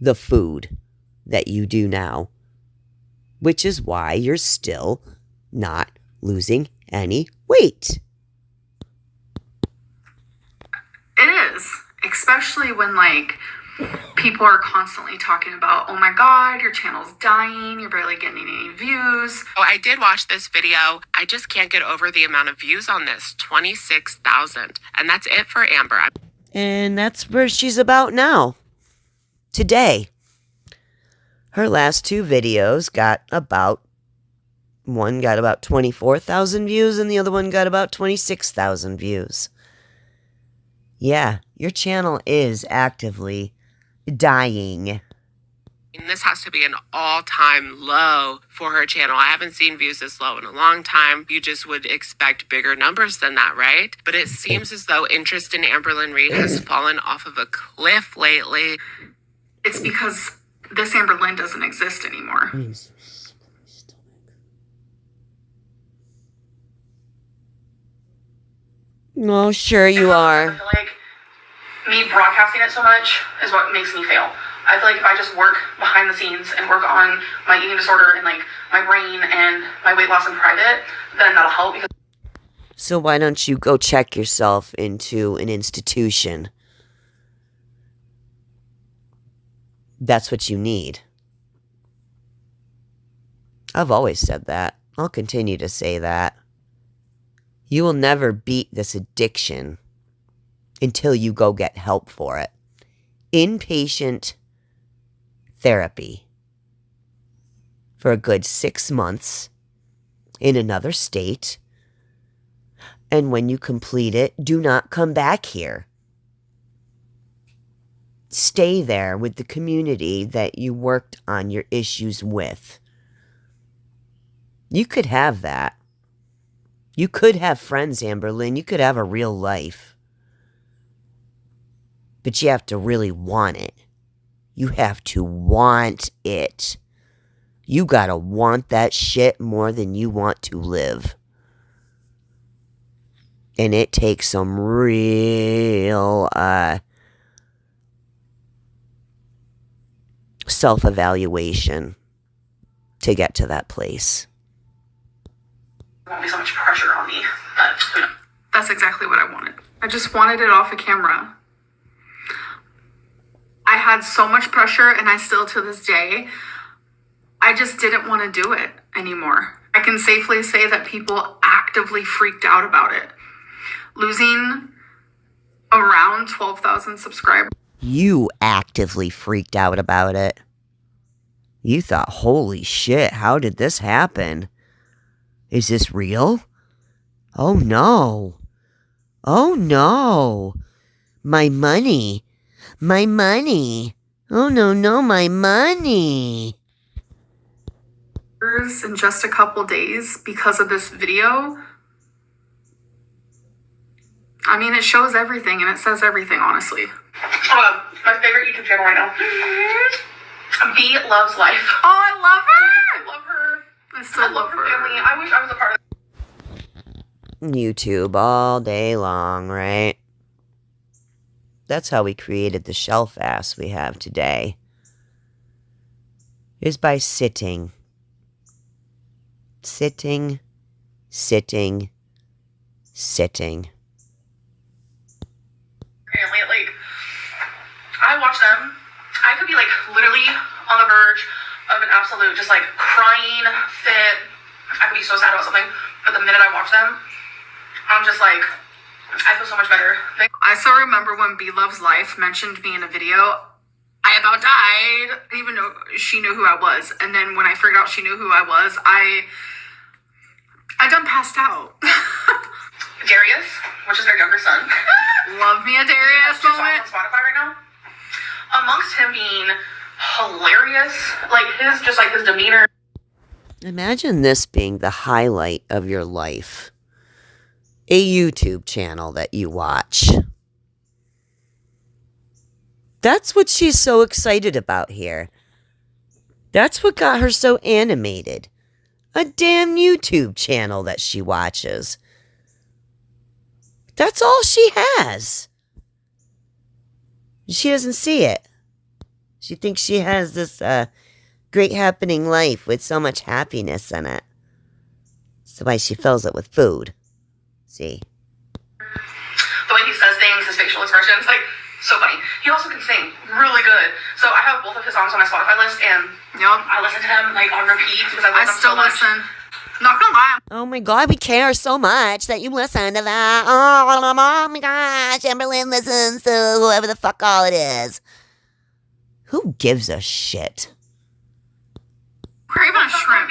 the food that you do now. Which is why you're still not losing any weight. It is. Especially when, like, People are constantly talking about, oh my God, your channel's dying. You're barely getting any views. Oh, I did watch this video. I just can't get over the amount of views on this, 26,000. And that's it for Amber. And that's where she's about now. Today. Her last two videos one got about 24,000 views and the other one got about 26,000 views. Yeah, your channel is actively dying. This has to be an all-time low for her channel. I haven't seen views this low in a long time. You just would expect bigger numbers than that, right? But it seems as though interest in Amberlynn Reid has fallen off of a cliff lately. It's because this Amberlynn doesn't exist anymore. Oh, sure you are. I feel like me broadcasting it so much is what makes me fail. I feel like if I just work behind the scenes and work on my eating disorder and like my brain and my weight loss in private, then that'll help. Because so why don't you go check yourself into an institution? That's what you need. I've always said that. I'll continue to say that. You will never beat this addiction until you go get help for it. Inpatient therapy for a good 6 months in another state. And when you complete it, do not come back here. Stay there with the community that you worked on your issues with. You could have that. You could have friends, Amberlynn. You could have a real life. But you have to really want it. You have to want it. You gotta want that shit more than you want to live. And it takes some real, self-evaluation to get to that place. there won't be so much pressure on me. But that's exactly what I wanted. I just wanted it off of camera. I had so much pressure, and I still to this day, I just didn't want to do it anymore. I can safely say that people actively freaked out about it. Losing around 12,000 subscribers. You actively freaked out about it. You thought, holy shit, how did this happen? Is this real? Oh no. Oh no. My money. My money. Oh no, my money. In just a couple days because of this video. I mean, it shows everything and it says everything, honestly. My favorite YouTube channel right now. B Loves Life. Oh, I love her. I love her. I still love her family. I wish I was a part of YouTube all day long, right? That's how we created the shelf ass we have today. Is by sitting. Sitting. Sitting. Sitting. family. Like, I watch them. I could be like literally on the verge of an absolute just like crying fit. I could be so sad about something, but the minute I watch them, I'm just like, I feel so much better. I still remember when B Loves Life mentioned me in a video. I about died. I didn't even know she knew who I was. And then when I figured out she knew who I was, I done passed out. Darius, which is their younger son. Love me a Darius moment. On Spotify right now. Amongst him being hilarious, like his demeanor. Imagine this being the highlight of your life. A YouTube channel that you watch. That's what she's so excited about here. That's what got her so animated. A damn YouTube channel that she watches. That's all she has. She doesn't see it. She thinks she has this great happening life with so much happiness in it. That's why she fills it with food. See? The way he says things, his facial expressions, like, So funny. He also can sing really good. So I have both of his songs on my Spotify list, and I listen to them like on repeat because I love them so much. Not gonna lie. Oh my god, we care so much that you listen to that. Oh my gosh, Amberlynn listens to whoever the fuck all it is. Who gives a shit? Craving a shrimp.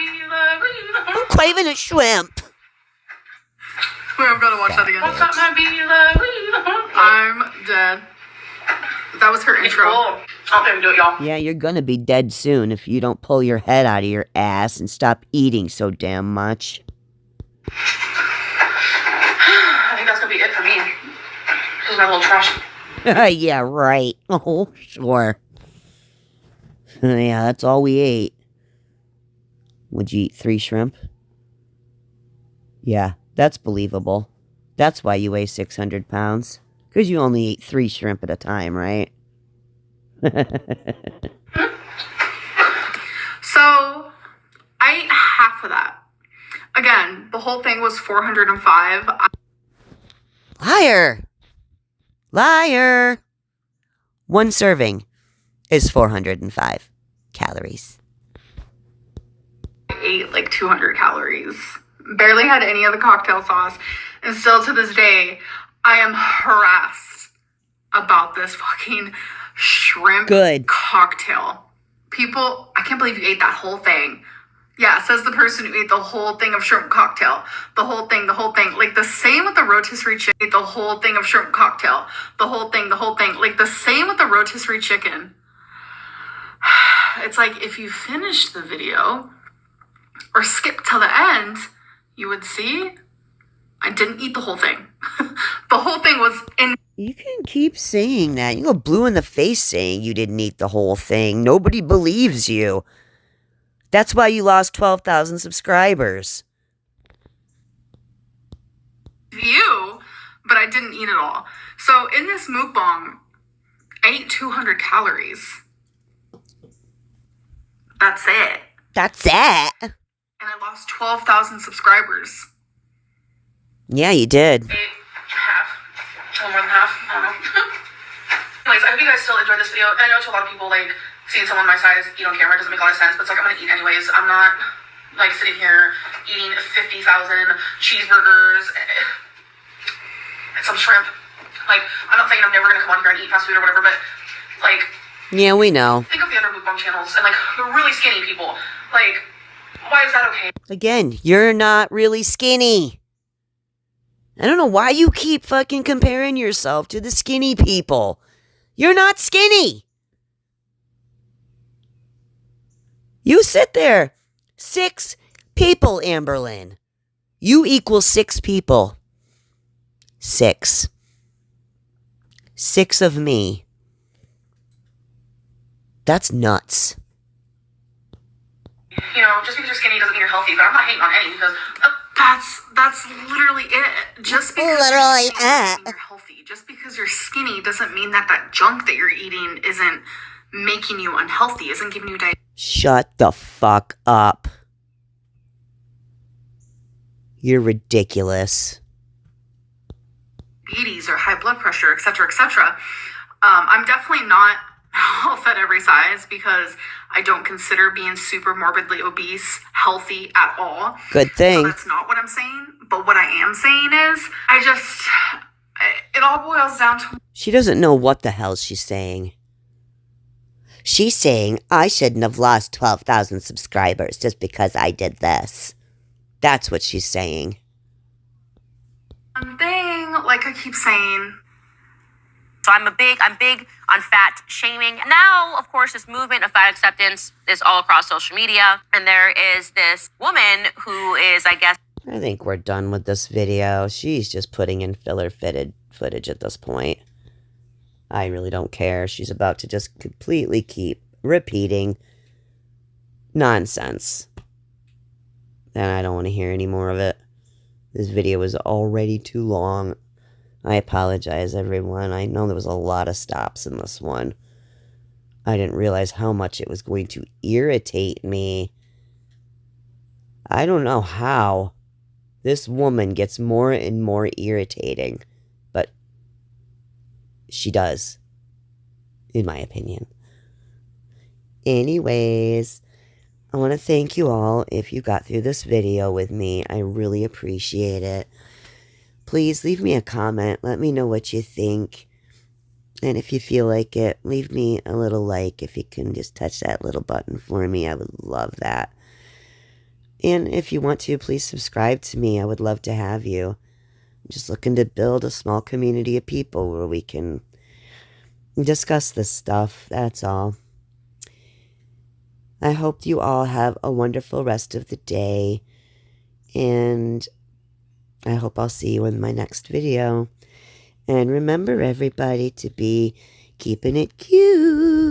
I'm craving a shrimp. Wait, I'm gonna watch that again. I'm dead. That was her intro. Okay, do it, y'all. Yeah, you're gonna be dead soon if you don't pull your head out of your ass and stop eating so damn much. I think that's gonna be it for me. This is my little trash. Yeah, right. Oh, sure. Yeah, that's all we ate. Would you eat 3 shrimp? Yeah, that's believable. That's why you weigh 600 pounds. Because you only eat 3 shrimp at a time, right? So, I ate half of that. Again, the whole thing was 405. Liar! Liar! 1 serving is 405 calories. I ate like 200 calories. Barely had any of the cocktail sauce. And still to this day, I am harassed about this fucking shrimp cocktail. People, I can't believe you ate that whole thing. Yeah, says the person who ate the whole thing of shrimp cocktail. The whole thing. Like the same with the rotisserie chicken. The whole thing of shrimp cocktail. The whole thing. Like the same with the rotisserie chicken. It's like if you finished the video or skipped till the end, you would see I didn't eat the whole thing. The whole thing was in. You can keep saying that. You go blue in the face saying you didn't eat the whole thing. Nobody believes you. That's why you lost 12,000 subscribers. View, but I didn't eat it all. So in this mukbang, I ate 200 calories. That's it. That's it. And I lost 12,000 subscribers. Yeah, you did. Half. A little more than half. I don't know. Anyways, I hope you guys still enjoyed this video. I know to a lot of people, like, seeing someone my size eat on camera doesn't make a lot of sense, but it's like, I'm gonna eat anyways. I'm not, like, sitting here eating 50,000 cheeseburgers and some shrimp. Like, I'm not saying I'm never gonna come on here and eat fast food or whatever, but, like... Yeah, we know. Think of the other mukbang channels and, like, the really skinny people. Like, why is that okay? Again, you're not really skinny. I don't know why you keep fucking comparing yourself to the skinny people. You're not skinny. You sit there. 6 people, Amberlynn. You equal 6 people. 6. 6 of me. That's nuts. You know, just because you're skinny doesn't mean you're healthy, but I'm not hating on any because that's literally it. Just because you're skinny doesn't mean you're healthy. Just because you're skinny doesn't mean that junk that you're eating isn't making you unhealthy, isn't giving you diabetes. Shut the fuck up. You're ridiculous. Or high blood pressure, etc., etc. I'm definitely not health at every size because I don't consider being super morbidly obese healthy at all. Good thing. So that's not what I'm saying. But what I am saying is, it all boils down to... She doesn't know what the hell she's saying. She's saying I shouldn't have lost 12,000 subscribers just because I did this. That's what she's saying. One thing, like I keep saying... So I'm big on fat shaming. Now, of course, this movement of fat acceptance is all across social media. And there is this woman who is, I guess... I think we're done with this video. She's just putting in filler-fitted footage at this point. I really don't care. She's about to just completely keep repeating nonsense. And I don't want to hear any more of it. This video is already too long. I apologize, everyone. I know there was a lot of stops in this one. I didn't realize how much it was going to irritate me. I don't know how this woman gets more and more irritating, but she does. in my opinion. Anyways, I want to thank you all if you got through this video with me. I really appreciate it. Please leave me a comment. Let me know what you think. And if you feel like it, leave me a little like. If you can just touch that little button for me, I would love that. And if you want to, please subscribe to me. I would love to have you. I'm just looking to build a small community of people where we can discuss this stuff. That's all. I hope you all have a wonderful rest of the day. And I hope I'll see you in my next video. And remember, everybody, to be keeping it cute.